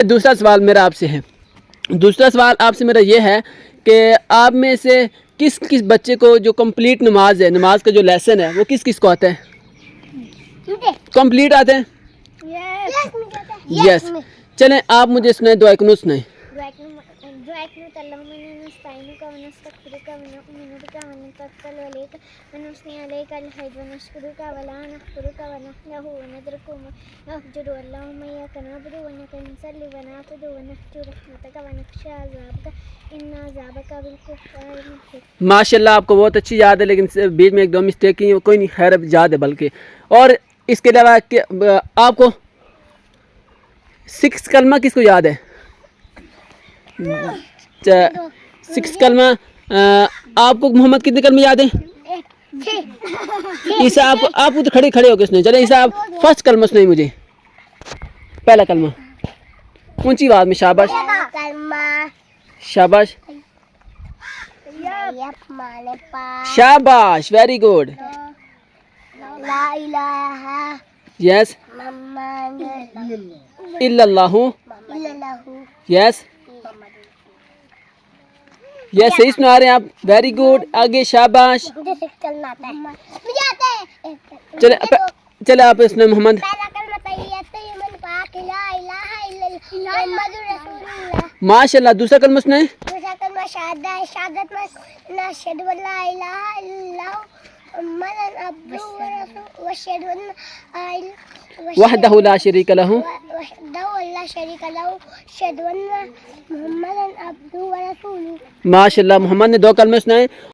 دوسرا سوال میرا آپ سے ہے، دوسرا سوال آپ سے میرا یہ ہے کہ آپ میں سے کس کس بچے کو جو کمپلیٹ نماز ہے، نماز کا جو لیسن ہے وہ کس کس کو آتا ہے؟ کمپلیٹ آتے ہیں؟ یس۔ چلیں آپ مجھے سنائیں، دعا قنوت سنائیں۔ ماشاء اللہ آپ کو بہت اچھی یاد ہے، لیکن بیچ میں ایک دو مسٹیک کی، کوئی نہیں، خیر اب یاد ہے بلکہ۔ اور اس کے علاوہ آپ کو 6 کلمہ کس کو یاد ہے؟ 6 کلمہ آپ کو محمد کتنے کلمہ یاد ہیں؟ عیسیٰ آپ کو تو کھڑے ہو کے سنیں، چلیں عیسیٰ آپ فرسٹ کلمہ سنیں مجھے، پہلا کلمہ اونچی آواز میں۔ شاباش شاباش شاباش، ویری گڈ۔ لا الہ یس۔ محمد الا اللہ۔ اللہ یس یس، صحیح سنا رہے ہیں آپ، ویری گڈ۔ آگے شاباش۔ مجھے 6 کلمہ آتا ہے، مجھے آتا ہے۔ چلے آپ اس میں محمد۔ پہلا کلمہ طیب پاک لا الہ الا اللہ محمد رسول اللہ۔ ماشاء اللہ، دوسرا کلمہ سنائیں۔ دوسرا کلمہ شہادت میں اشہد ان لا الہ الا اللہ محمد عبدہ ورسولہ واشہد ان وحدہ لا شریک لہ وحدہ لا شریک لہ اشہد ان محمد عبدہ ورسولہ۔ ماشاء اللہ، محمد نے 2 کلمے سنائے۔